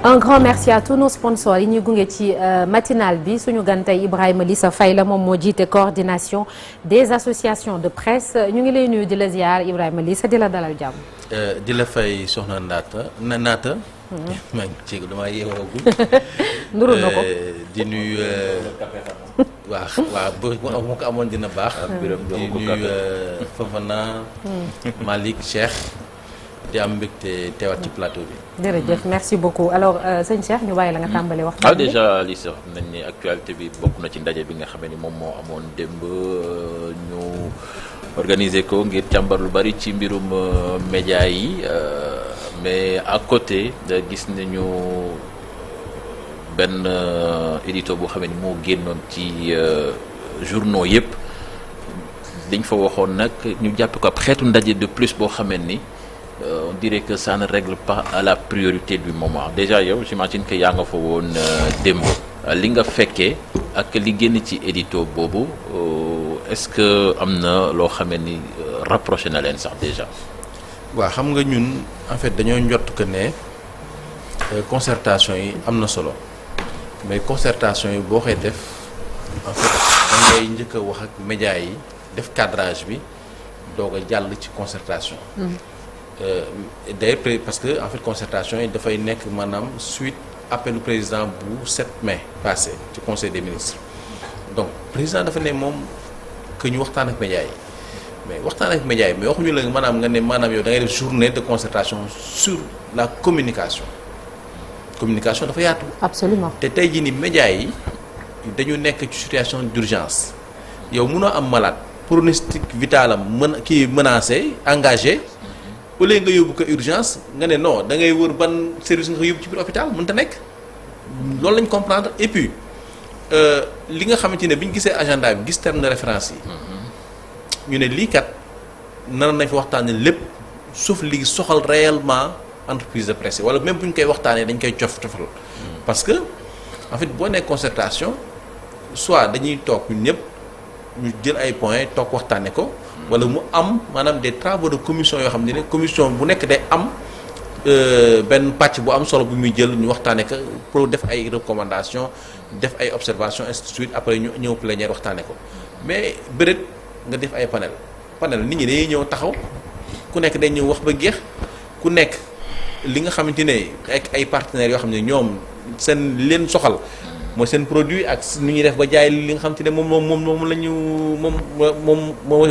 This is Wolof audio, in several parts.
un grand merci à tous nos sponsors yi ñuy gunge ci matinale bi suñu gan tey Ibrahima Lissa Faye la moom moo jiite coordination des associations de presse ñu ngi lay nuyu di la ziar Ibrahima Lissa di la dalal jàmm. di la fay soxna Naata. maa ngi jéego damaa yeewoogul. nuru na ko di nuyu. waaw bu ma ko amoon dina baax. di nuyu Fofana. Malick Cheikh. di am mbégte teewaat ci plateau bi. jërëjëf merci beaucoup alors sëñ Cheikh ñu bàyyi la nga tàmbali waxtaan bi. déjà li sax nañ ni actualité bi bokk na ci ndaje bi nga xam ni moom moo amoon démb ñu organiser ko ngir càmbar lu bari ci mbirum média yi mais à côté gis nañu benn édito boo xam ni moo génnoon ci journaux yëpp dañ fa waxoon nag ñu jàpp ko ab xeetu ndaje de plus boo xamee ni. On dirait que ça ne règle pas à la priorité du moment déjà yow j'imagine que yaa nga fa woon démb li nga fekkee ak li génn ci édito boobu est-ce que am na loo xamee ni rapproché na leen sax déjà. waaw xam nga ñun en fait dañoo njott que ne concertation yi am na solo mais concertation yi boo koy def en fait da ngay njëkk a wax ak médias yi def cadrage bi doog a jàll ci concertation. d'ailleurs parce que en fait concertation yi dafay nekk maanaam suite appelu président bu 7 mai passé ci conseil des ministres donc président dafa ne moom que ñu waxtaan ak médias yi mais waxtaan ak médias yi mais waxuñu la maanaam nga ne maanaam yow da ngay def journée de concertation sur la communication dafa yaatu. absolument te tey jii ni médias yi dañu nekk ci situation d'urgence yow mënoo am malade pronostic vital am menacé engagé. au lieu nga yóbbu ko urgence nga ne non da ngay wër ban service nga ko yóbbu ci biir hôpital mënut a nekk loolu lañ comprendre et puis li nga xamante ne bi ñu gisee agenda bi gis terme de référence yi ñu ne lii kat nar nañ fi waxtaanee lépp sauf li soxal réellement entreprise de presse wala même bu ñu koy waxtaanee dañ koy cofal parce que en fait boo nekk concertation soit dañuy toog ñun ñëpp ñu jël ay points toog waxtaanee ko. wala mu am maanaam des travaux de commission yoo xam ne commission bu nekk day am benn pàcc bu am solo bu muy jël ñu waxtaanee ko pour def ay recommandations def ay observations ainsi de suite après ñu ñëw plénière waxtaanee ko mais bëreet nga def ay panel nit ñi dañuy ñëw taxaw ku nekk day ñëw wax ba géex ku nekk li nga xamante ne ak ay partenaires yoo xam ne ñoom seen leen soxal. mooy seen produit ak ni ñuy def ba jaay li nga xam te ne moom la ñu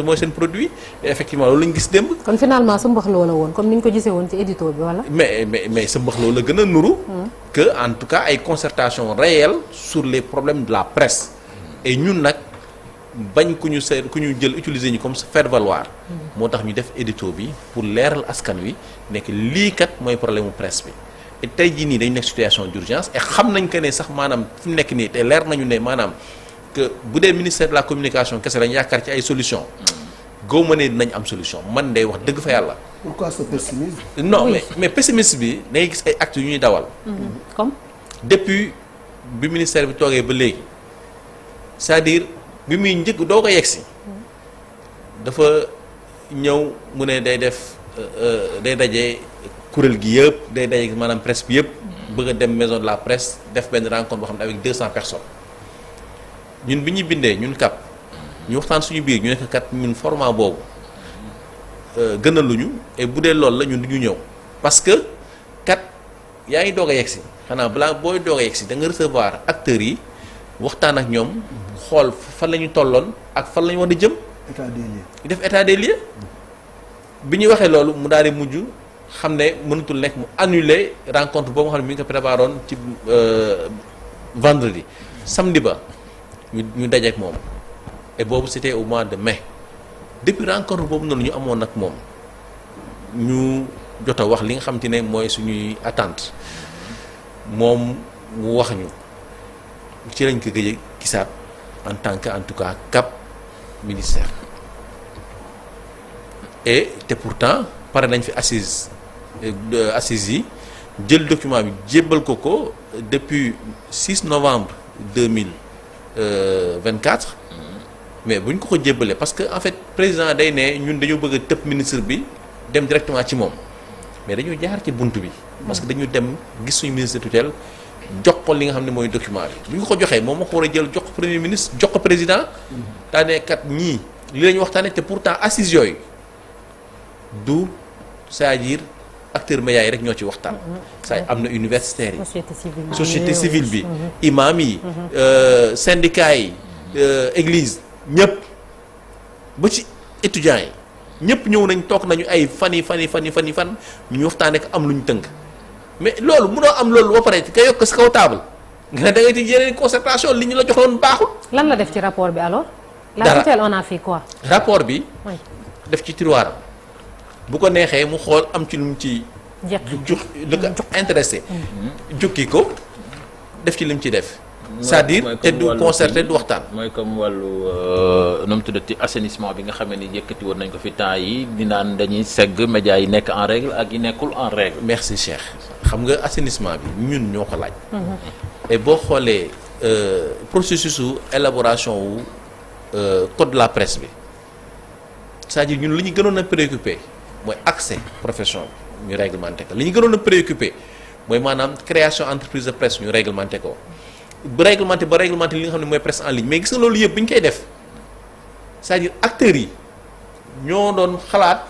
mooy seen produit effectivement loolu la ñu gis démb. kon finalement sa mbaxloo la woon comme ni ñu ko gisee woon ci édito bi wala. mais sa mbaxloo la gën a nuru. que en tout cas ay concertation réelle sur les problèmes de la presse. et ñun nag bañ ku ñu jël utiliser ñu comme faire valoir. moo tax ñu def édito bi pour leeral askan wi nekk lii kat mooy problème mu presse bi. et tey jii nii dañu nekk situation d'urgence et xam nañ que ne sax maanaam fi mu nekk nii te leer nañu ne maanaam que bu dee ministère de la communication kese lañ yaakaar ci ay solution góob ma ne dinañ am solution man day wax dëgg fa yàlla. pourquoi ce pessimisme. non oui. mais pessimisme bi da ngay gis ay actes yu ñuy dawal. comme. depuis bi ministère bi toogee ba léegi c'est-à-dire bi muy njëkk doo ko yegsi dafa ñëw mu ne day def day daje. kuréel gi yëpp day daje maanaam presse bi yëpp bëgg a dem maison de la presse def benn rencontre boo xam ne avec 200 personnes ñun bi ñu bindee ñun CAP ñu waxtaan suñu biir ñu nekk kat ñun format boobu gënaluñu et bu dee loolu la ñun du ñu ñëw parce que kat yaa ngi doog a yegsi xanaa balaa booy doog a yegsi da nga recevoir acteurs yi waxtaan ak ñoom xool fan la ñu tolloon ak fan la ñu war a jëm. état des lieux. def état des lieux bi ñu waxee loolu mu daal di mujj. xam ne mënatul nekk mu annuler rencontre boobu nga xam ne mi ngi ko préparé woon ci vendredi samedi ba ñu dajeek moom et boobu c'était au mois de mai depuis rencontre boobu noonu ñu amoon nag moom ñu jot a wax li nga xam te ne mooy suñuy attente moom mu wax ñu ci lañ ko gëj a gisaat en tant que en tout cas cap ministère et te pourtant pare nañ fi assises yi jël document bi jébbal ko depuis 6 novembre 2024 mais bu ñu ko jébbalee parce que en fait président day ne ñun dañoo bëgg a tëb ministre bi dem directement ci moom mais dañu jaar ci bunt bi. parce que dañu dem gis suñu ministre de tutelle jox ko li nga xam ne mooy document bi bu ñu ko joxee moom moo ko war a jël jox ko premier ministre jox ko président daanee kat ñii li la ñu waxtaanee te pourtant assises yooyu du c'est-à-dire acteurs médias yi rek ñoo ci waxtaan. c'est am na universitaires yi. société civile bi. imam yi. syndicats yi. église ñëpp ba ci étudiants yi ñëpp ñëw nañ toog nañu ay fan ñu waxtaanee ko am lu ñu tënk. mais loolu mënoo am loolu ba pare nga yokk si kaw table nga ne da ngay ci yeneen concertation li ñu la joxoon baaxul. lan la def ci rapport bi alors. dara la tutelle on a fait quoi. rapport bi. oui. def ci tiroiram bu ko neexee mu xool am ci lu mu ci. lu ko intéressé. jukki ko def ci li mu ci def. c'est-à-dire te du concerté du waxtaan. mooy comme wàllu nu mu tuddati assainissement bi nga xam ne yëkkati woon nañ ko fi temps yi di naan dañuy segg médias yi nekk en règle ak yi nekkul en règle. merci Cheikh xam nga assainissement bi ñun ñoo ko laaj. et boo xoolee processus su élaboration wu code de la presse bi c'est-à-dire ñun li ñu gënoon a préoccupé mooy accès profession bi ñu réglementé ko li ñu gënoon a préoccupé mooy maanaam création entreprise de presse ñu réglementé ko. ba réglementé li nga xam ne mooy presse en ligne mais gis nga loolu yëpp bu ñu koy def c'est-à-dire acteurs yi ñoo doon xalaat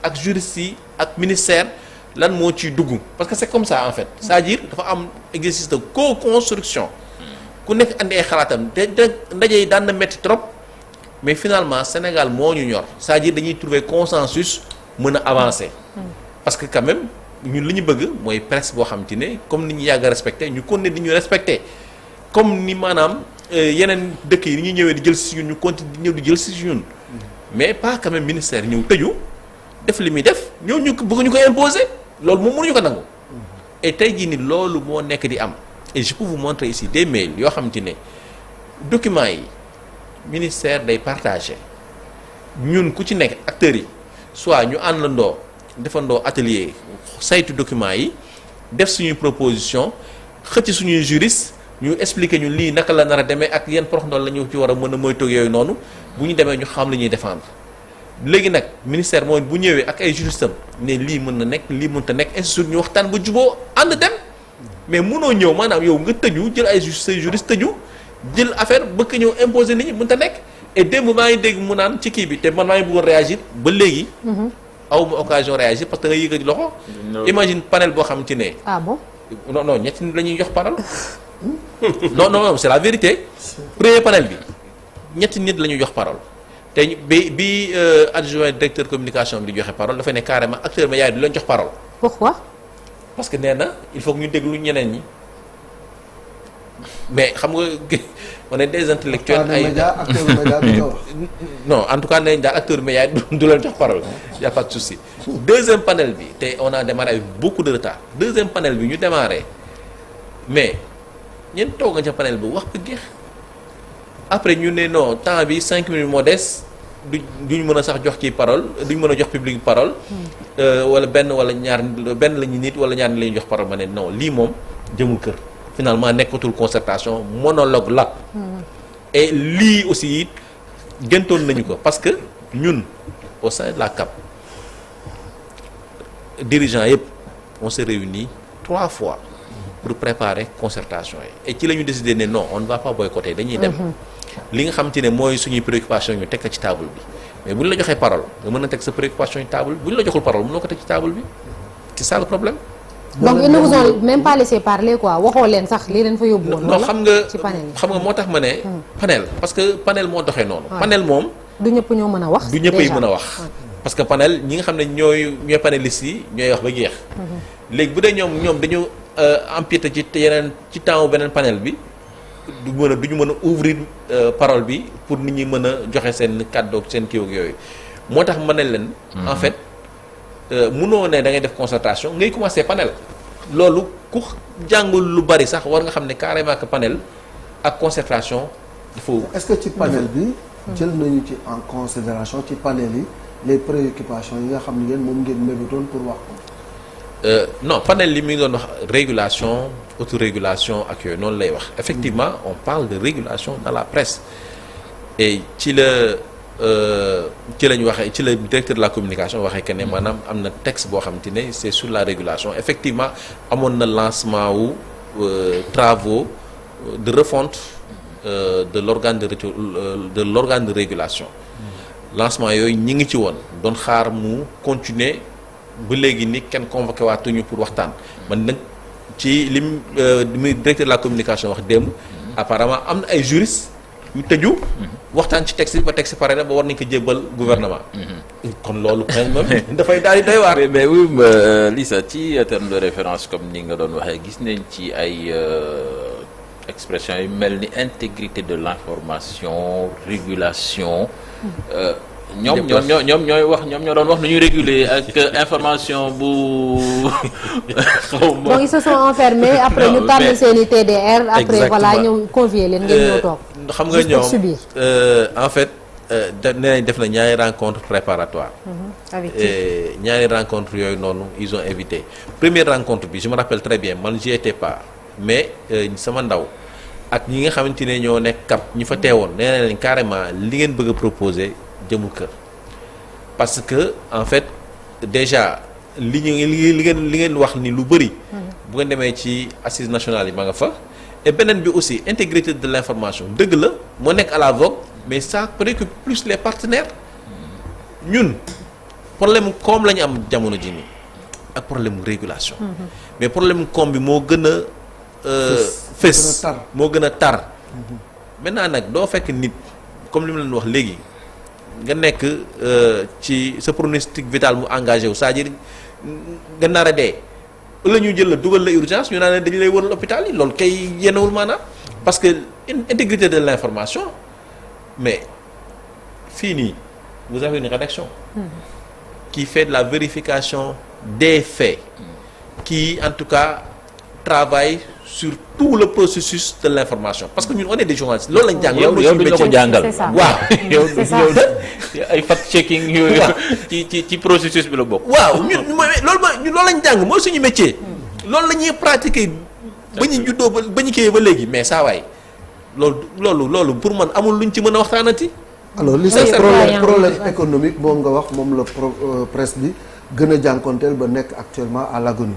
ak juristes yi ak ministère lan moo ciy dugg parce que c'est comme ça en fait c'est-à-dire dafa am exercice de co-construction ku nekk andi ay xalaatam te ndaje yi daan na métti trop mais finalement Sénégal moo ñu ñor c'est-à-dire dañuy trouver consensus mën a avancer parce que quand même ñun li ñu bëgg mooy presse boo xam te ne comme ni ñu yàgg a respecté ñu continuer di ñu respecté comme ni maanaam yeneen dëkk yi ni ñuy ñëwee di jël si ñun ñu continue di ñëw di jël si ñun mais pas quand même ministère ñëw tëju def li muy def ñëw ñu bëgg ñu ko imposer loolu moom mënuñu ko nangu. et tey jii ni loolu moo nekk di am et je peux vous montrer ici des mails yoo xamante ne documents yi ministère day partagé ñun ku ci nekk acteurs yi soit ñu àndandoo defandoo atelier saytu documents yi def suñuy proposition xëcc suñuy juriste ñu expliquer ñu lii naka la nar a demee ak yan prox ndool la ñu ci war a mën a moytu yooyu noonu bu ñu demee ñu xam li ñuy défendre léegi nag ministère mooy bu ñëwee ak ay juristam ne lii mën na nekk lii mënta nekk institut ñu waxtaan ba juboo ànd dem mais mënoo ñëw maanaam yow nga tëju jël ay say juriste tëju jël affaire bëgg ñëw imposer nit ñi mënta nekk et démb maa ngi dégg mu naan ci kii bi te man maa ngi bëggoon réagir ba léegi awma occasion réagir parce que da nga yëkkati loxo imagine panel boo xam ci ne ah bon non ñetti nit la ñuy jox parole non c'est la vérité premier panel bi ñetti nit la ñuy jox parole te bi adjoint directeur communication bi di joxe parole dafay ne carrément acteur média du leen jox parole. pourquoi. parce que nee na il faut que ñu déglu ñeneen ñi mais xam nga on est des intellectuels ay non en tout cas nee nañ daal acteur média du leen jox parole y a pas de souci. deuxième panel bi te on a démarré avec beaucoup de retard deuxième panel bi ñu démarré mais ñeen toog nga ca panel bi wax ba jeex après ñu ne non temps bi 5 minutes moo des duñ mën a sax jox ci parole duñ mën a jox public parole wala benn wala ñaar benn la ñu nit wala ñaar ni la ñuy jox parole ma ne non lii moom jëmul kër finalement nekkatul concertation monologue la et lii aussi it gëntoon nañu ko parce que ñun au sein de la CAP dirigeants yëpp on s'est réunis 3 fois pour préparer concertation yi et ci la ñu décidé ne non on ne va pas boycotter dañuy dem li nga xam te ne mooy suñuy préoccupation ñu teg ko ci table bi mais bu ñu la joxee parole nga mën a teg sa préoccupation ci table bu ñu la joxul parole mënoo ko teg ci table bi c'est ça le problème. donc ils ne vous ont même pas laissé parler quoi waxoo leen sax lii leen fa yóbbu woon. non xam nga ci panel xam nga moo tax ma ne. panel parce que panel moo doxee noonu. panel moom. du ñëpp ñoo mën a wax. du ñëpp yi mën a wax. parce que panel ñi nga xam ne ñooy panélistes yi ñooy wax ba jeex. léegi bu dee ñoom dañu empiété ci yeneen ci temps beneen panel bi du ñu mën a ouvrir parole bi pour nit ñi mën a joxe seen kàddu ak seen kii ak yooyu moo tax ma ne leen. en fait munoo ne da ngay def concertation ngay commencer panel loolu ku jàngul lu bari sax war nga xam ne carrément que panel ak concertation dafa. est-ce que ci panel bi. jël nañu ci en considération ci panel yi les préoccupations yi nga xam ne yéen moom ngeen mébétoon pour wax ko. non panel li mi ngi doon wax régulation autorégulation ak yooyu noonu lay wax effectivement on parle de régulation dans la presse et ci la ci lañ waxee ci la directeur de la communication waxee que ne maanaam am na texte boo xamante ne c'est sur la régulation effectivement amoon na lancement wu travaux de refonte de l'organe de régulation lancement yooyu ñi ngi ci woon doon xaar mu continuer ba léegi ni kenn convoqué waatuñu pour waxtaan man nag ci lim directeur de la communication wax démb apparemment am na ay juristes yu tëju waxtaan ci texte bi ba texte pare na ba war nañ ko jébbal gouvernement kon loolu même dafay daal di doy waar mais oui Lissa ci terme de référence comme ni nga doon waxee gis nañ ci ay expression yu mel ni intégrité de l'information régulation ñoom ñooy wax ñoom ñoo doon wax nu ñuy réguler ak information bu xaw ma. donc ils se sont enfermés après ñu tànn seen i TDR. après voilà ñu convier leen ngeen ñëw toog. xam nga ñoom en fait nee nañ def na ñaari rencontre préparatoire. avec ñaari rencontre yooyu noonu ils ont invité première rencontre bi je me rappelle très bien man j'y étais pas mais sama ndaw ak ñi nga xamante ne ñoo nekk CAP ñu fa teewoon nee na leen carrément li ngeen bëgg a proposer jëmul kër parce que en fait déjà li ngeen wax ni lu bëri. bu ngeen demee ci assises nationales yi ma nga fa. et beneen bi aussi intégrité de l'information dëgg la moo nekk à la vogue mais ça préoccupe plus les partenaires ñun problème koom la ñu am jamono ji nii ak problème régulation. mais problème koom bi moo gën a. fës moo gën a tar. maintenant nag doo fekk nit comme li mu leen wax léegi nga nekk ci sa pronostic vital mu engagé wu c'est-à-dire nga nar a dee la ñu jël la dugal la urgence ñu naan ne dañu lay wëral hôpital yi loolu kay yenewul maanaam parce que intégrité de l'information mais fii nii vous avez une rédaction qui fait de la vérification des faits qui en tout cas travaille sur tout le processus de l'information parce que ñun on est des journalistes loolu lañ jàng. yow duñ la ko jàngal waaw. yow ay fact checking yooyu. ci processus bi la bokk. waaw ñun loolu lañ jàng mooy suñu métier. loolu la ñuy pratiquer ba ñu juddoo ba ñu kii ba léegi mais saa waay loolu pour man amul luñ ci mën a waxtaanati. alors li c'est problème économique moom nga wax moom la presse bi gën a jànkonteel ba nekk actuellement à l'agonie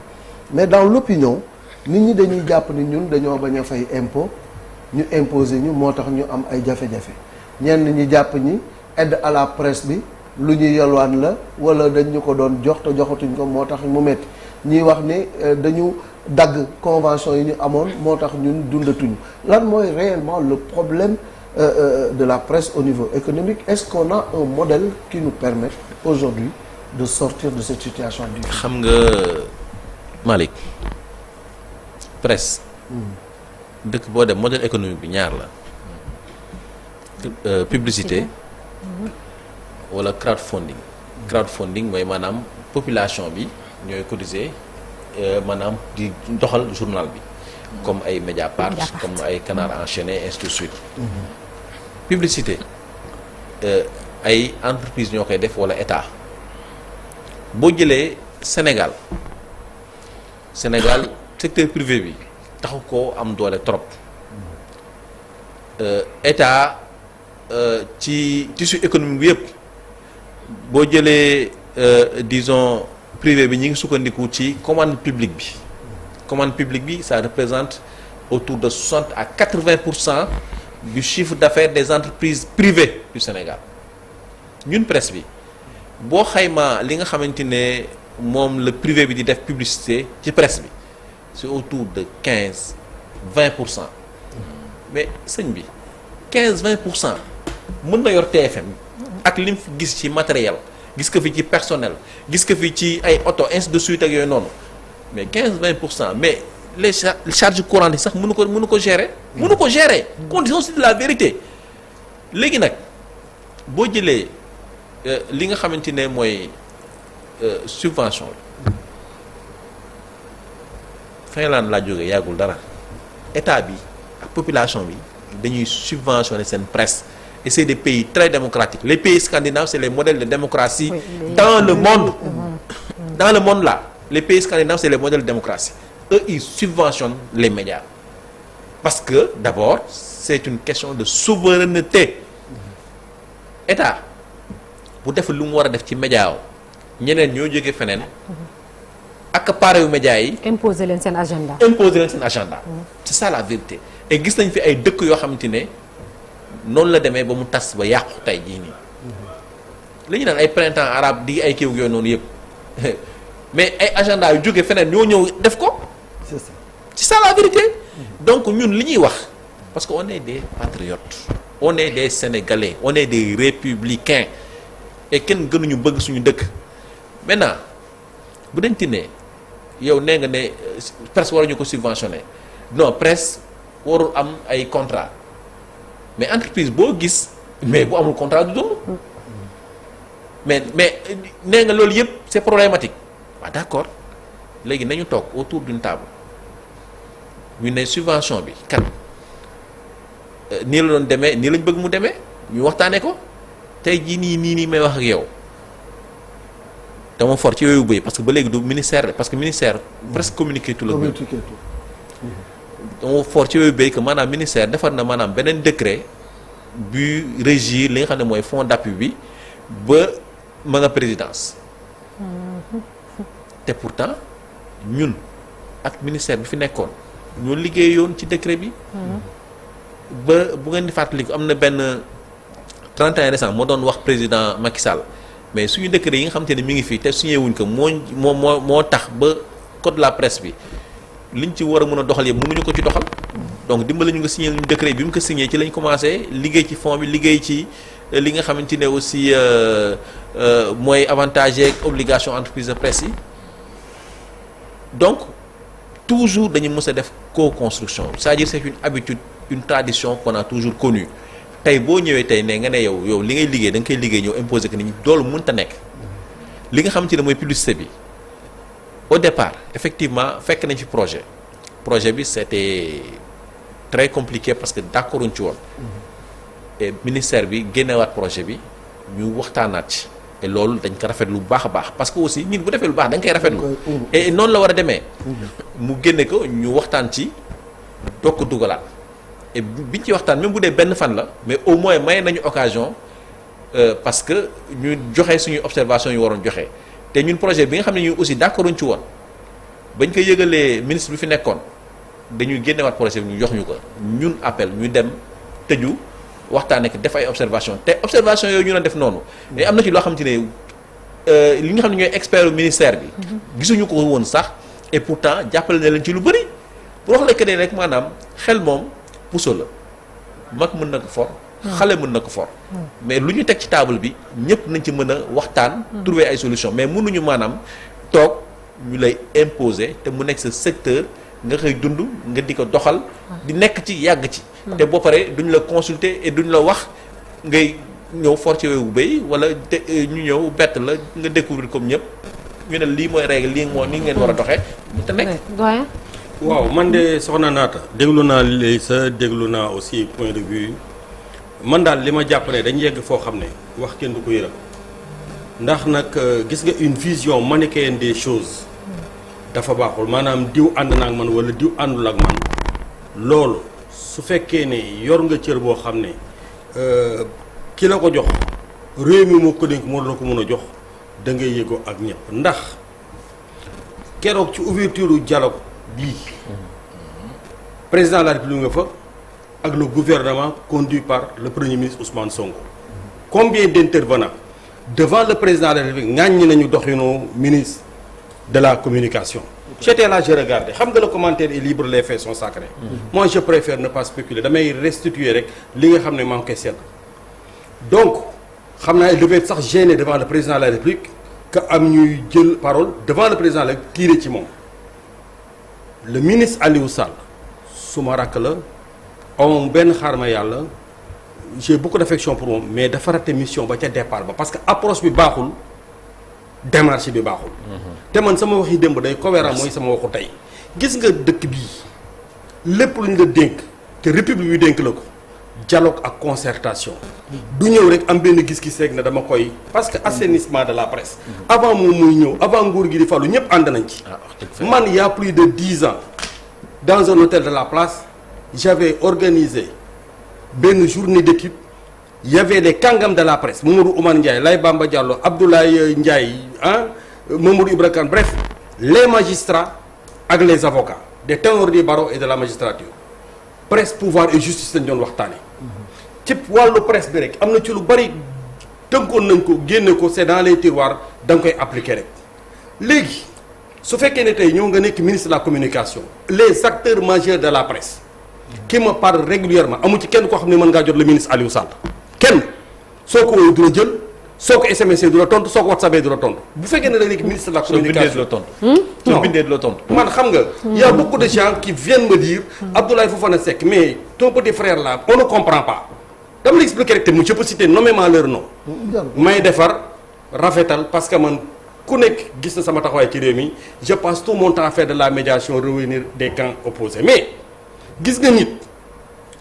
mais dans l'opinion nit ñi dañuy jàpp ni ñun dañoo bañ a fay impôt ñu imposer ñu moo tax ñu am ay jafe-jafe ñenn ñi jàpp ñi aide à la presse bi lu ñuy yalwaan la wala dañ ñu ko doon jox te joxatuñ ko moo tax mu metti ñiy wax ni dañu dagg convention yi ñu amoon moo tax ñun dundatuñu lan mooy réellement le problème de la presse au niveau économique est-ce qu'on a un modèle qui nous permet aujourd'hui de sortir de cette situation difficile. xam nga Malick presse dëkk boo dem modèle économique bi ñaar la publicité wala crowdfunding mooy maanaam population bi ñooy cotiser maanaam di doxal journal bi comme ay Mediapart comme ay Canard enchaîné ainsi de suite publicité ay entreprise ñoo koy def wala état boo jëlee Sénégal secteur privé bi taxu koo am doole trop état ci tissu économique bi yëpp boo jëlee disons privé bi ñi ngi sukkandiku ci commande publique bi ça représente autour de 60 à 80% du chiffre d'affaires des entreprises privées du Sénégal ñun presse bi boo xaymaa li nga xamante ne moom le privé bi di def publicité ci presse bi c'est autour de 15-20%. Mais sëñ bi 15-20% mën na yor TFM ak lim fi gis ci matériel gis ko fi ci personnel gis ko fi ci ay auto ainsi de suite ak yooyu noonu mais 15-20% mais les charges courantes yi sax mënu ko gérer. mënu ko gérer. condition c'est de la vérité léegi nag boo jëlee li nga xamante ne mooy subvention Finlande laa jógee yàggul dara état bi ak population bi dañuy subventionner seen presse et c'est des pays très démocratiques les pays scandinaves c'est les modèles de démocratie dans le monde dans le monde là les pays scandinaves c'est les modèles de démocratie eux ils subventionnent les médias parce que d'abord c'est une question de souveraineté état mu def lu mu war a def ci média ñeneen ñoo jógee feneen accaparer yu média yi. imposer leen seen agenda. c'est ça la vérité. et gis nañ fi ay dëkk yoo xamante ne noonu la demee ba mu tas ba yàqu tey jii nii li ñu naan ay printemps arabe di ay kiiw yooyu noonu yëpp mais ay agenda yu jógee feneen ñoo ñëw def ko. c'est ça la vérité. donc ñun li ñuy wax parce que on est des patriotes on est des sénégalais on est des républicains et kenn gënuñu bëgg suñu dëkk maintenant bu dañ ne yow nee nga ne presse waruñu ko subventionner non presse warul am ay contrat mais entreprise boo gis mais bu amul contrat du dund mais nee nga loolu yëpp c'est problématique waaw d'accord léegi nañu toog autour d'une table ñu ne subvention bi kat nii la doon demee nii lañ bëgg mu demee ñu waxtaanee ko tey jii nii may wax ak yow dama fort ci yooyu bëy parce que ba léegi du ministère la parce que ministère presque communiqué tout la dama fort ci yooyu bëy que maanaam ministère defar na maanaam beneen décret bu régir li nga xam ne mooy fonds d'appui bi ba ma nga présidence te pourtant ñun ak ministère bi fi nekkoon ñoo liggéeyoon ci décret bi ba bu ngeen di fàttaliku am na benn 31 décembre moo doon wax président Macky Sall mais suñu décret yi nga xamante ne mi ngi fii te signé wuñ ko moo tax ba code de la presse bi liñ ci war a mën a doxal yëpp mënuñu ko ci doxal donc dimbali ñu nga signé ñu décret bi mu ko signé ci lañ commencé liggéey ci fond bi liggéey ci li nga xamante ne aussi mooy avantage ak obligation entreprise de presse yi donc toujours dañu mës a def co-construction c'est-à-dire c'est une habitude une tradition qu'on a toujours connue tey boo ñëwee tey ne nga ne yow li ngay liggéey da nga koy liggéey ñëw imposer que nit ñi loolu mënta nekk li nga xamante ne mooy publicité bi au départ effectivement fekk nañ fi projet bi c'était très compliqué parce que d'accorduñ ci woon et ministère bi génnewaat projet bi ñu waxtaanaat ci et loolu dañ ko rafetlu bu baax a baax parce que aussi nit bu defee lu baax da nga koy rafetlu et noonu la war a demee mu génne ko ñu waxtaan ci doog ko dugalaat et biñ ci waxtaan même bu dee benn fan la mais au moins may nañu occasion parce que ñu joxe suñuy observation yu waroon joxe te ñun projet bi nga xam ne ñu aussi d'accorduñ ci woon bañ ko yëgalee ministre bi fi nekkoon dañuy génnewaat projet bi ñu jox ñu ko ñun appel ñu dem tëju waxtaan ak def ay observation te observation yooyu ñu doon def noonu mais am na ci loo xamante ne li nga xam ne ñooy expert ministère bi gisuñu ko woon sax et pourtant jàppale na leen ci lu bëri pour wax la que ne rek maanaam xel moom puso la mag mën na ko for xale mën na ko for mais lu ñu teg ci table bi ñëpp nañ ci mën a waxtaan trouver ay solution mais mënuñu maanaam toog ñu lay imposer te mu nekk sa secteur nga koy dund nga di ko doxal di nekk ci yàgg ci te boo paree duñ la consulter et duñ la wax ngay ñëw for ci yooyu béy wala ñu ñëw bett la nga découvrir comme ñëpp ñu ne lii mooy règle lii moo ni ngeen war a doxee mu te nekk waaw man de soxna Naata déglu naa léegi sa déglu naa aussi point de vue man daal li ma jàpp ne dañ yegg foo xam ne wax kenn du ko yërëm ndax nag gis nga une vision manichéenne des choses dafa baaxul maanaam diw ànd na ak man wala diw àndul ak man loolu su fekkee ne yor nga cër boo xam ne ki la ko jox réew mi moo ko dénk moo la ko mën a jox da ngay yëgoo ak ñëpp ndax keroog ci ouverture dialogue bii président de la République nga fa ak le gouvernement conduit par le premier ministre Ousmane Sonko combien d'intervenants devant le président de la République ŋàññi nañu doxinu ministre de la communication. J'étais là, je regardais xam nga le commentaire est libre, les faits sont sacrés. Moi je préfère ne pas spéculer damay restituer rek li nga xam ne maa ngi koy seet donc xam naa il devait être sax gêné devant le président de la République que am ñuy jël parole devant le président de la République tiire ci moom. Le ministre Aliou Sall suma rakk la am benn xaar ma yàlla j'ai beaucoup d'affection pour moom mais dafa raté mission ba ca départ ba parce que approche bi baaxul démarche bi baaxul. te man sama waxi démb day cohérent mooy sama waxu tey gis nga dëkk bii lépp lu ñu la dénk te république bi dénk la ko dialogue ak concertation du ñëw rek am benn gis-gis rek ne dama koy parce que assainissement de la presse avant moom muy ñëw avant nguur gi di falu ñëpp ànd nañ ci man il y a plus de 10 ans dans un hôtel de la place j'avais organisé benn journée d'étude il y avait les kàngam de la presse Mamadou Oumar Ndiaye Laye Bamba Diallo Abdoulaye Ndiaye Mamadou Ibra Kane bref les magistrats ak les avocats des ténors du barreau et de la magistrature presse pouvoir et justice lañ doon waxtaane ci wàllu presse bi rek am na ci lu bari tënkoon nañ ko génne ko c'est dans les tiroirs da nga koy appliquer rek léegi su fekkee ne tey ñëw nga nekk ministre de la communication les acteurs majeurs de la presse qui me parlent régulièrement amu ci kenn koo xam ne mën ngaa jot le ministre Aliou Sall kenn soo ko woowee du la jël soo ko SMS du la tontu soo ko WhatsApp du la tontu bu fekkee ne da nekk ministre de la communication soo bindee du la tontu man xam nga y a beaucoup de gens qui viennent me dire Abdoulaye Fofana Seck mais ton petit frère là on ne comprend pas dama la expliquer rek te mu je peux citer nommément leur nom may defar rafetal parce que man ku nekk gis na sama taxawaay ci réew mi je passe tout mon temps à faire de la médiation revenir des camps opposés mais gis nga nit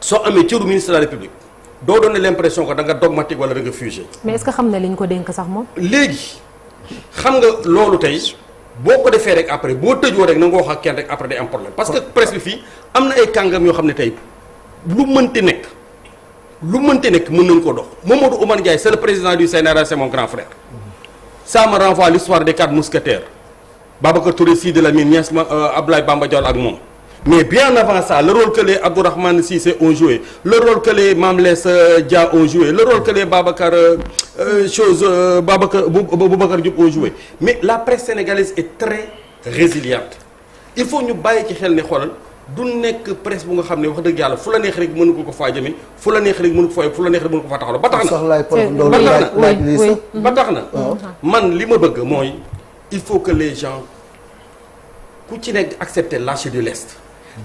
soo amee cëru ministre de la République doo donner l'impression que da nga dogmatique wala da nga figé. mais est-ce que xam na li ñu ko dénk sax moom. léegi xam nga loolu tey boo ko defee rek après boo tëjoo rek na nga wax ak kenn rek après day am problème parce que presse bi fii am na ay kàngam yoo xam ne tey lu mënti nekk mën nañ ko dox Mamadou Oumar Ndiaye c'est le président du CNRA c'est mon grand frère. Ça me renvoie à l'histoire des 4 mousquetaires Babacar Touré Sidi Lamine Niass Abdoulaye Bamba Diallo ak moom mais bien avant ça le rôle que les Abdourahmane Cissé ont joué le rôle que les Mame Less Dia ont joué le rôle que les Boubacar Diop ont joué mais la presse sénégalaise est très résiliente il faut ñu bàyyi ci xel ne xoolal du nekk presse bu nga xam ne wax dëgg yàlla fu la neex rek mën ko faa jëme fu la neex rek mën ko faa fu la neex rek mën ko faa taxawal ba tax na ba tax na man li ma bëgg mooy il faut que les gens ku ci nekk accepter lâcher du lest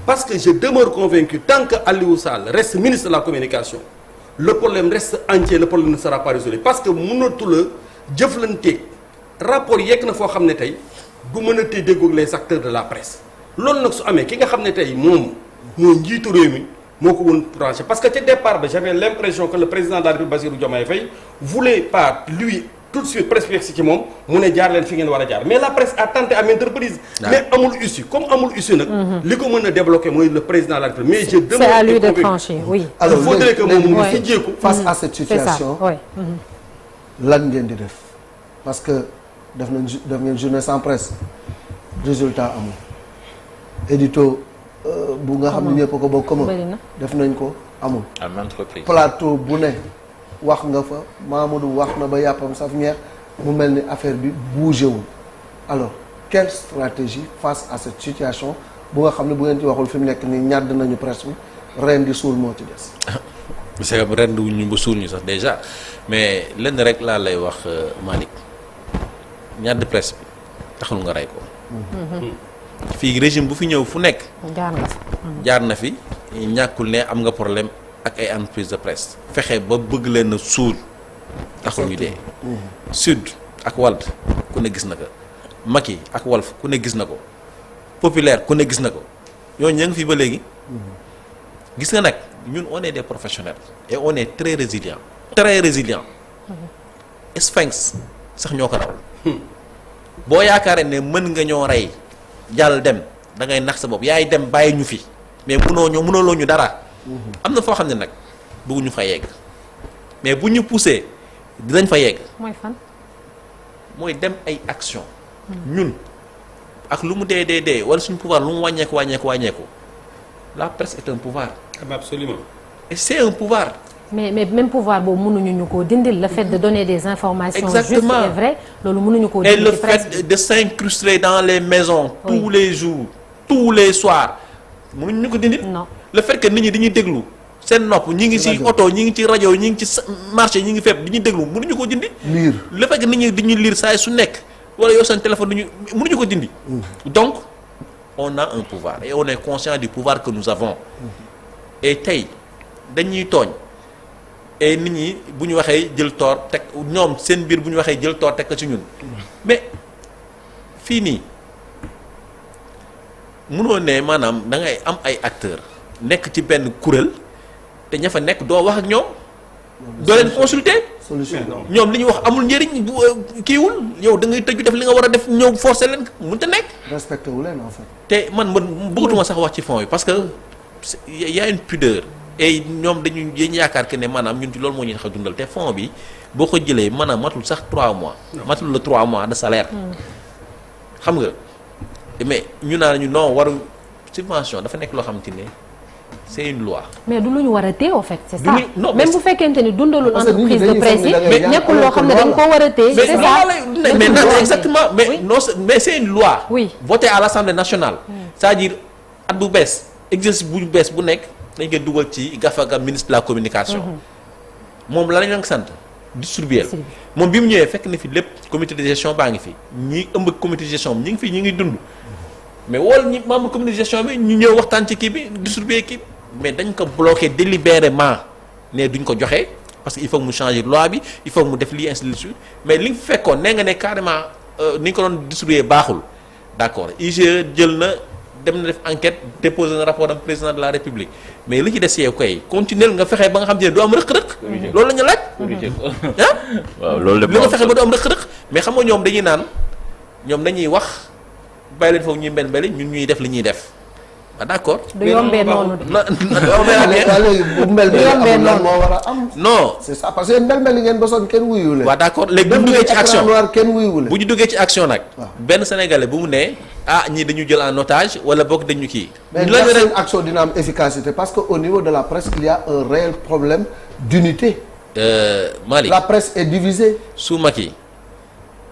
parce que je demeure convaincu tant que Aliou Sall reste ministre de la communication le problème reste entier le problème ne sera pas résolu parce que mënatu la jëflanteeg rapport yegg na foo xam ne tey du mën a tee déggoog les acteurs de la presse loolu nag su amee ki nga xam ne tey moom mooy njiitu réew mi moo ko woon tranché parce que ca départ ba j'avais l'impression que le président de la République Bassirou Diomaye Faye voulait pas lui tout de suite presse ci moom mu ne jaar leen fi ngeen war a jaar mais la presse a tenté à maintes reprises mais amul issue comme amul issue nag li ko mën a débloquer mooy le président de la République mais je demande c'est à lui de trancher oui alors il faudrait que moom mu si jéego face à cette situation lan ngeen di def parce que def ngeen journée sans presse résultat amul édito bu nga xam ne ñëpp ko bokk commun def nañ ko amul à maintes reprises plateau bu ne wax nga fa Mamadou wax na ba yàppam saf ñeex mu mel ni affaire bi bougé wul alors quelle stratégie face à cette situation bu nga xam ne bu ngeen ci waxul fi mu nekk nii ñàdd nañu presse bi ren di suul moo ci des. c'est que ren ñu ba suul ñu sax déjà mais lenn rek laa lay wax Malick ñàdd presse bi taxul nga rey ko. fii régime bu fi ñëw fu nekk. jaar na fi ñàkkul ne am nga problème. ak ay entreprise de presse fexe ba bëgg leen a suul taxul ñu dee Sud ak Walf ku ne gis na ko Macky ak Walf ku ne gis na ko Populaire ku ne gis na ko ñooñu ña ngi fi ba léegi gis nga nag ñun on est des professionnels et on est très résilient Sphinx sax ñoo ko raw boo yaakaaree ne mën nga ñoo rey jàll dem da ngay nax sa bopp yaay dem bàyyi ñu fi mais mënoo ñu dara am na foo xam ne nag bëgguñu fa yegg mais bu ñu poussé dinañ fa yegg. mooy fan. mooy dem ay action ñun ak lu mu dee wala suñu pouvoir lu mu wàññeeku la presse est un pouvoir. absolument. et c'est un pouvoir. mais même pouvoir boobu mënuñu ñu koo dindil le fait de donner des informations. exactement justes et vraies loolu mënuñu koo dindil. et le fait de s'incruster dans les maisons. tous les jours tous les soirs mënuñu ko dindil. non. le fait que nit ñi dañuy déglu seen nopp ñi ngi ci oto ñi ngi ci rajo ñi ngi ci marché ñi ngi fépp dañuy déglu mënuñu ko dindi. lire le fait que nit ñi dañuy lire saa su nekk wala yow seen téléphone dañuy mënuñu ko dindi. donc on a un pouvoir et on est conscient du pouvoir que nous avons. et tey dañuy tooñ et nit ñi bu ñu waxee jël tort teg ñoom seen biir bu ñu waxee jël tort teg ko ci ñun mais fii nii mënoo ne maanaam da ngay am ay acteurs. nekk ci benn kuréel te ña fa nekk doo wax ak ñoom doo leen consulter ñoom li ñuy wax amul njëriñ bu kiiwul yow da ngay tëju def li nga war a def ñëw forcer leen mënut a nekk. respecté wu leen en fait. te man bëggatuma sax wax ci fond yi parce que y a une pudeur et ñoom dañu yaakaar que ne maanaam ñun ci loolu moo ñuy tax a dundal te fonds bi boo ko jëlee maanaam matul sax 3 mois. matul le 3 mois de salaire. xam nga mais ñu naan ñu non waru subvention dafa nekk loo xamante ne c'est une loi. mais du lu ñu war a téye en fait c'est ça. non même bu fekkente ni dundalul parce que entreprise de dañuy presse yi. foog ne da ngay nekkul loo xam ne dañ koo war a téye. c'est ça mais non exactement mais Oui. non mais c'est une loi. Oui. votée à l'Assemblée nationale. c'est-à-dire at bu bees exercice bu bees bu nekk dañ koy dugal ci gafaga ministre de la communication. moom la lañ sant distribuer moom bi mu ñëwee fekk na fi lépp comité de gestion baa ngi fi ñi ëmb comité de gestion bi ñi ngi fi ñi ngi dund. mais wol ñi membre comité de gestion bi ñu ñëw waxtaan ci kii bi distribuer kii mais dañ ko bloqué délibérément ne duñ ko joxe parce que il faut mu changer loi bi il faut mu def lii ainsi de suite mais li nga fekkoon nee nga ne carrément ni ñu ko doon distribuer baaxul d'accord IGE jël na dem na def enquête déposer na rapport am président de la république mais li ci des yow koy continuer nga fexe ba nga xam te ne du am rëq-rëq. loolu la ñu laaj. ah waaw loolu li nga fexe ba du am rëq-rëq mais xam nga ñoom dañuy naan ñoom dañuy wax bàyyi leen foofu ñuy mel ñun ñuy def li ñuy def ah d'accord. du yombee noonu de. léegi bu mbel-mbel amul lan moo war a am. non c'est ça parce que mbel-mbel yi ngeen bosoon kenn wuyu leen. waaw d'accord léegi bu ñu duggee ci action noir kenn wuyu leen. bu ñu duggee ci action nag. waaw. benn sénégalais bu mu nee ah ñii dañu jël en otage wala boog dañu kii. mais la ndax seen action dina am efficacité parce que au niveau de la presse il y a un réel problème d'unité. Malick La presse est divisée. sous Macky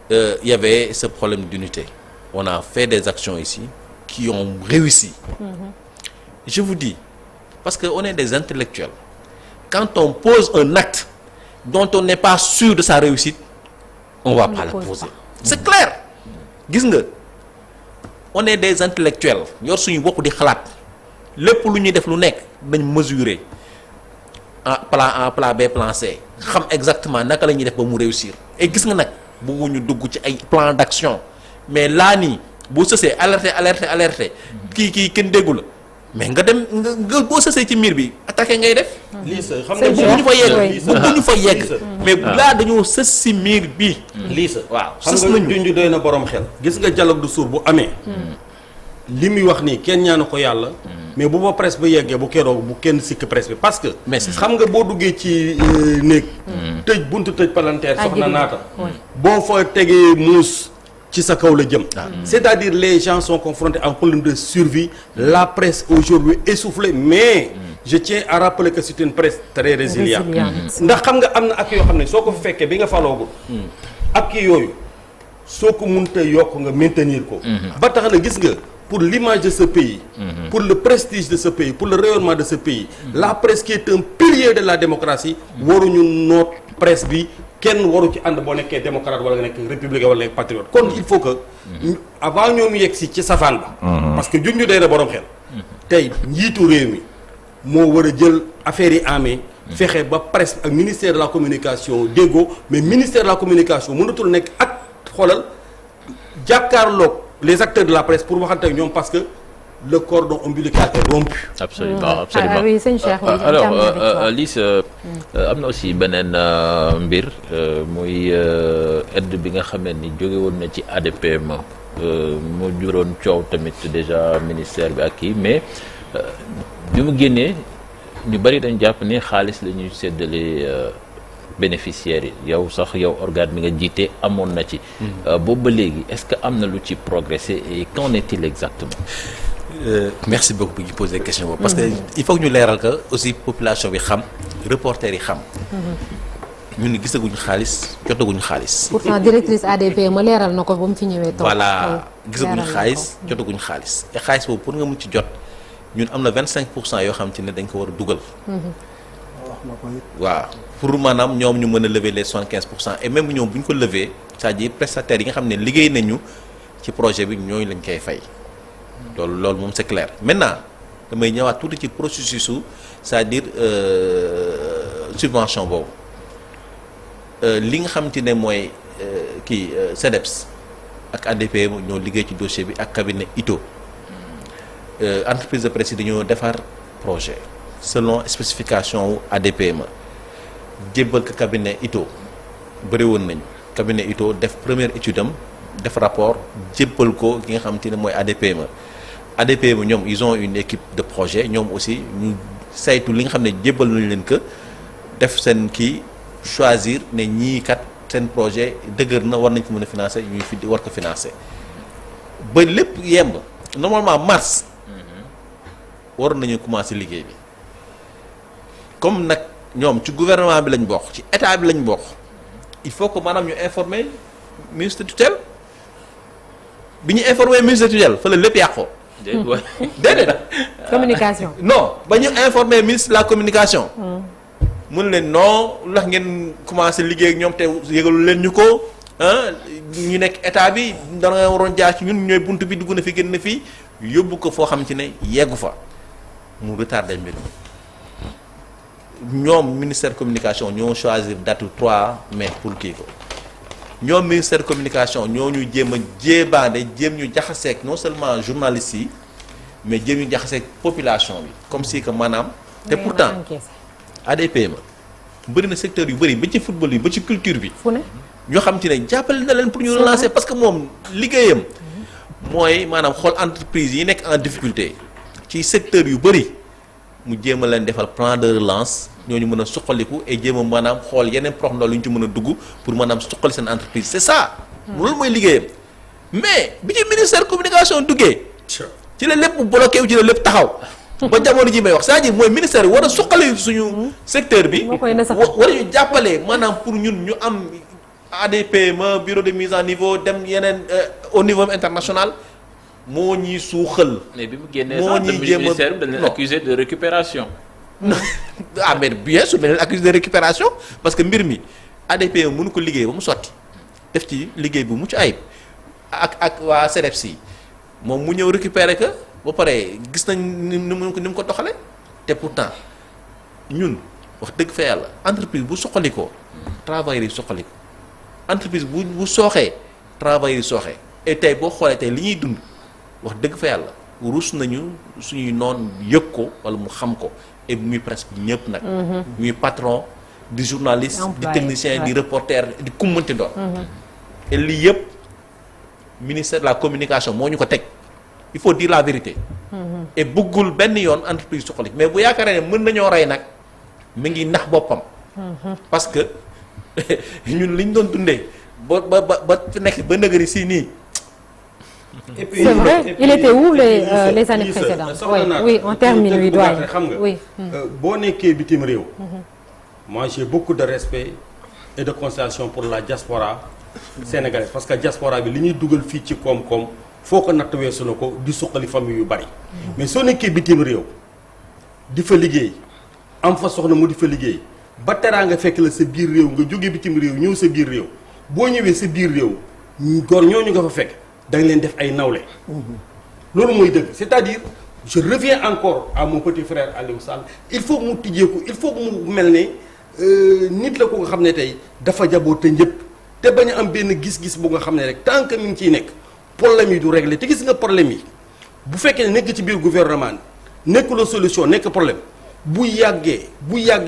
il y avait ce problème d'unité. On a fait des actions ici qui ont réussi. Je vous dis parce que on est des intellectuels. Quand on pose un acte dont on n'est pas sûr de sa réussite, on va pas le poser. C'est clair. Gis nga on est des intellectuels yor suñu bopp di xalaat lépp lu ñuy def lu nekk dañ mesurer plan A plan B plan C xam exactement naka la ñuy def ba mu réussir et gis nga nag bëgguñu dugg ci ay plan d'action mais laa nii boo sësee alerté kii kenn déggu la mais nga dem nga boo sësee ci miir bi attaqué ngay def. lii sa xam C'est nga bëgguñu fa yegg mais laa dañoo sës si miir bi. lii sa waaw xam sës nga nañu junj doy na borom xel. gis nga dialogue du suur bu amee. li muy wax nii kenn ñaanu ko yàlla. mais bu ba presse ba yeggee bu keroog bu kenn sikk presse bi parce que. Mais c'est xam nga boo duggee ci néeg. tëj buntu tëj palanteer soxna naata. boo fa tegee muus ci sa kaw la jëm. c'est-à-dire les gens sont confrontés à un problème de survie. La presse aujourd'hui essoufflée mais. je tiens à rappeler que c'est une presse très résiliente. ndax xam nga am na ak yoo xam ne soo ko fekkee bi nga faloogul. ak yooyu soo ko mënta yokk nga maintenir ko. ba tax na gis nga. pour l'image de ce pays, pour le prestige de ce pays, pour le rayonnement de ce pays, la presse qui est un pilier de la démocratie, waruñu noot presse bi kenn waru ci ànd boo nekkee démocrate wala nga nekk républicain wala nekk patriote. kon il faut que avant ñoom yegg si ci safaan ba. parce que junj day na borom xel. tey njiitu réew mi moo war a jël affaire yi amee. fexe ba presse ak ministère de la communication déggoo mais ministère de la communication mënatul nekk ak xoolal jàkkaarloog. les acteurs de la presse pour waxante ak ñoom parce que le cordon ombilical est rompu. absolument absolument ah oui sëñ Cheikh. alors Lise am na aussi beneen mbir muy aide bi nga xamee ni jóge woon na ci ADPM mu juróon coow tamit déjà ministère bi ak kii mais bi mu génnee ñu bari dañ jàpp ni xaalis la ñuy séddale. bénéficiaires yi yow sax yow organe bi nga jiite amoon na ci. boobu ba léegi est-ce que am na lu ci progressé et qu'en est-il exactement. Merci beaucoup pour ñu poser question boobu. parce que il faut que ñu leeral que aussi population bi xam reporters yi xam. ñun gisaguñu xaalis jotaguñu xaalis. pourtant directrice ADP ma leeral na ko ba mu fi ñëwee. toog voilà gisaguñu xaalis jotaguñu xaalis et xaalis boobu pour nga mun ci jot ñun am na 25% yoo xam te ne dañ ko war a dugal. waaw pour maanaam ñoom ñu mën a lever les 75% et même ñoom bu ñu ko lever c'est-à-dire prestataires yi nga xam ne liggéey nañu ci projet bi ñooñu lañ koy fay loolu moom c'est clair maintenant damay ñëwaat tuuti ci processus su c'est-à-dire subvention boobu li nga xam te ne mooy kii CDEPS ak ADPM ñoo liggéey ci dossier bi ak cabinet ITO entreprise de presse yi dañoo defar projet selon spécification wu ADPM jébbal ko cabinet ITO bëri woon nañu cabinet ITO def première étude am def rapport jébbal ko ki nga xamante ne mooy ADPM ñoom ils ont une équipe de projet ñoom aussi ñu saytu li nga xam ne jébbal nañ leen que def seen kii choisir ne ñii kat seen projet dëgër na war nañ ko mën a financer ñuy fi war ko financer ba lépp yemb normalement mars waroon nañu commencer liggéey bi comme nag ñoom ci gouvernement bi lañ bokk ci état bi lañ bokk il faut que maanaam ñu informer ministre de tutelle bi ñu informer ministre de tutelle fa la lépp yàqoo. déedéet. communication. non ba ñu informer ministre de la communication. mun leen non ndax ngeen commencé liggéey ak ñoom te yëgalu leen ñu ko ñu nekk état bi dana waroon jaar ci ñun ñooy bunt bi dugg na fi génn na fi yóbbu ko foo xam ci ne yeggu fa mu retardé mbir mi ñoom ministère communication ñoo choisir date 3 mai pour kii ko ñoom ministère communication ñoo ñu jéem a jéebaande jéem ñu jaxaseeg non seulement journalistes yi mais jéem ñu jaxaseeg population bi comme si que maanaam. te pourtant ADPME bëri na secteur yu bëri ba ci football yi ba ci culture bi. fu ne ñoo xam ci ne jàppale na leen pour ñu relancer parce que moom liggéeyam mooy maanaam xool entreprise yi nekk en difficulté ci secteur yu bëri mu jéem a leen defal plan de relance ñooñu mën a suqaliku et jéem a maanaam xool yeneen prox ndool yu ñu ci mën a dugg pour maanaam suqali seen entreprise c'est ça. loolu mooy liggéeyam mais bi ci ministère communication duggee. ci la lépp bloqué wu ci la lépp taxaw. ba jamono ji may wax c'est-à-dire mooy ministère war a suqali suñu secteur bi. war ñu jàppale maanaam pour ñun ñu am ADPME bureau de mise en niveau dem yeneen au niveau international moo ñuy suuxal. mais bi mu génnee sax ministère bi dañ leen accusé de récupération. ah mais bien sûr dañ leen accusé de récupération parce que mbir mi ADPME mënu ko liggéey ba mu sotti def ci liggéey bu mucc ayib ak waa CREPS yi moom mu ñëw récupérer que. ba pare gis nañ ni mu ko doxalee te pourtant ñun wax dëgg fa yàlla entreprise bu soqalikoo travailleurs yi soqaliko entreprise bu sooxee travailleurs yi sooxee et tey boo xoolee tey li ñuy dund wax dëgg fa yàlla rus nañu suñuy noon yëg ko wala mu xam ko et muy presque ñëpp nag. muy patron di journaliste di technicien di reporter di kummanti doon. et lii yëpp ministère de la communication moo ñu ko teg. il faut dire la vérité. et bëggul benn yoon entreprise suqalik mais bu yaakaaree ne mën nañoo rey nag mi ngi nax boppam. parce que ñun liñ doon dundee ba nekk ba nëgëri si nii. et puis c'est vrai il était où les années précédentes. oui on termine oui doyen xam nga. oui. boo nekkee bitim réew. moi j'ai beaucoup de respect et de considération pour la diaspora sénégalaise parce que diaspora bi li ñuy dugal fii ci koom-koom. foo ko natt weesu na ko di suqali famille yu bari mais soo nekkee bitim réew di fa liggéey am fa soxna mu di fa liggéey ba teraa nga fekk la sa biir réew nga jóge bitim réew ñëw sa biir réew boo ñëwee sa biir réew góor ñooñu nga fa fekk da nga leen def ay nawle loolu mooy dëgg c'est-à-dire je reviens encore à mon petit frère Aliou Sall il faut mu tijjeeku il faut mu mel ne nit la ko nga xam ne tey dafa jaboote ñëpp te bañ a am benn gis-gis bu nga xam ne rek tant que mi ngi ciy nekk problème yi du réglé te gis nga problème yi bu fekkee ne nekk ci biir gouvernement nekkuloo solution nekk problème bu yàggee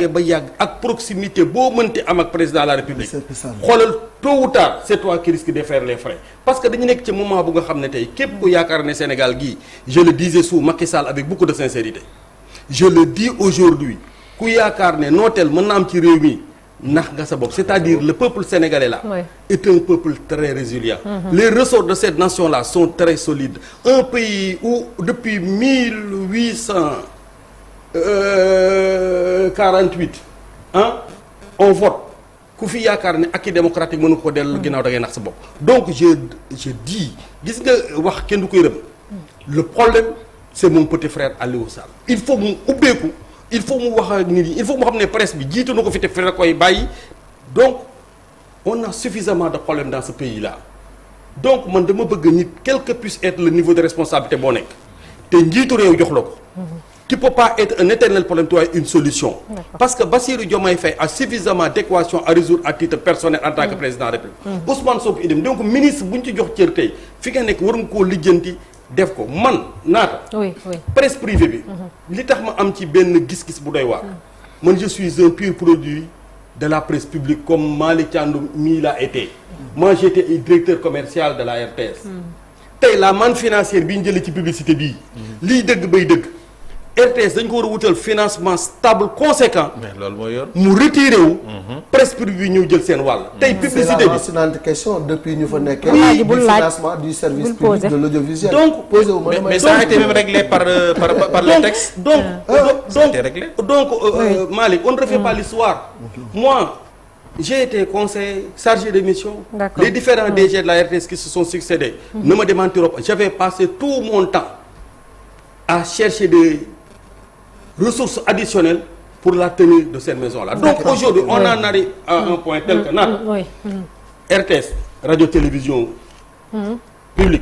ba yàgg ak proximité boo mënti am ak président de la république xoolal tôt ou tard c'est toi qui risque de faire les frais parce que dañu nekk ci moment bu nga xam ne tey képp ku yaakaar ne Sénégal gii je le disais sous Macky Sall avec beaucoup de sincérité je le dis aujourd'hui ku yaakaar ne nooteel mën na am ci réew mi nax nga sa bopp c'est-à-dire le peuple sénégalais là est un peuple très résilient. Les ressorts de cette nation là sont très solides. Un pays où depuis 1848 on vote ku fi yaakaar ne acquis démocratique mënu ko dellu ginnaaw da ngay nax sa bopp. Donc je dis gis nga wax kenn du koy rëm le problème c'est mon petit frère Aliou Sall il faut mu ubbeeku il faut mu wax ak nit ñi il faut mu xam ne presse bi jiitu na ko fi te fi la koy bàyyi donc on a suffisamment de problèmes dans ce pays-là donc man dama bëgg nit quel que puisse être le niveau de responsabilité boo nekk te njiitu réew jox la ko tu peux pas être un éternel problème toi une solution parce que Bassirou Diomaye Faye a suffisamment d'équations à résoudre à titre personnel en tant que président de la République Ousmane Sonko idem donc ministre bu ñu ci jox cër tey fi nga nekk war nga koo lijjanti def ko man naata presse privée bi li tax ma am ci benn gis-gis bu doy waar man je suis un pur produit de la presse publique comme Malick Thiandoum mii l'a été moi j'étais directeur commercial de la RTS tey la manne financière bi ñu jëlee ci publicité bii lii dëgg bay dëgg RTS dañ ko war a wutal financement stable conséquent. mais loolu mooy yoon. mu retiré wu. presse privée ñëw jël seen wàll. tey publicité c'est la bi fascinante question depuis ñu fa nekkee. Oui, du bul laaj. financement du service Bul public poser. de l'audiovisuel. Donc, posé wu ma damay- mais ça a été même réglé par les textes. C'était réglé. Malick, on ne refait pas l'histoire. Moi, j'ai été conseiller chargé de mission. D'accord. Les différents DG de la RTS qui se sont succédés ne me démentiront pas. J'avais passé tout mon temps à chercher des ressources additionnelles pour la tenue de cette maison-là. Donc aujourd'hui, on en arrive à un point tel que naan oui. RTS radio-télévision publique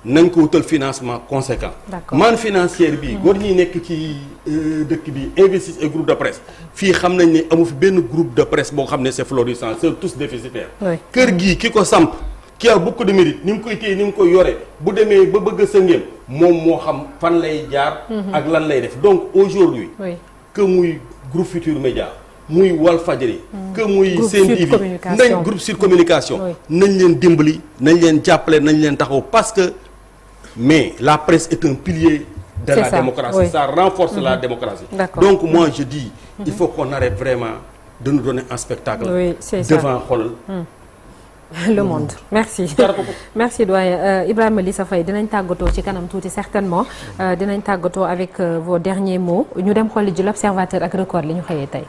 nañ ko wutal financement conséquent. D'accord. manne financière bi war ñuy nekk ci dëkk bi investis et groupe de presse fii xam nañ ne amu fi benn groupe de presse boo xam ne c'est florissant c'est tous déficitaires. Oui. kër gii ki ko samp qui a beaucoup de mérite ni mu koy téye ni mu koy yore bu demee ba bëgg a sëngeem moom moo xam fan lay jaar ak lan lay def donc aujourd'hui Oui. que muy groupe Futurs Médias muy Walfadjri que muy Groupe Sen Sud TV Communication. nañ groupe Sud Communication Oui. nañ leen dimbali nañ leen jàppale nañ leen taxaw parce que mais la presse est un pilier de C'est la ça, démocratie oui. ça renforce la démocratie D'accord. donc moi je dis il faut qu'on arrête vraiment de nous donner un spectacle Oui, c'est ça. devant xoolal Le monde merci merci doyen Ibrahima Lissa Faye dinañ tàggatoo ci kanam tuuti certainement dinañ tàggatoo avec vos derniers mots ñu dem xooli ji l'Observateur ak Record li ñu xëyee tey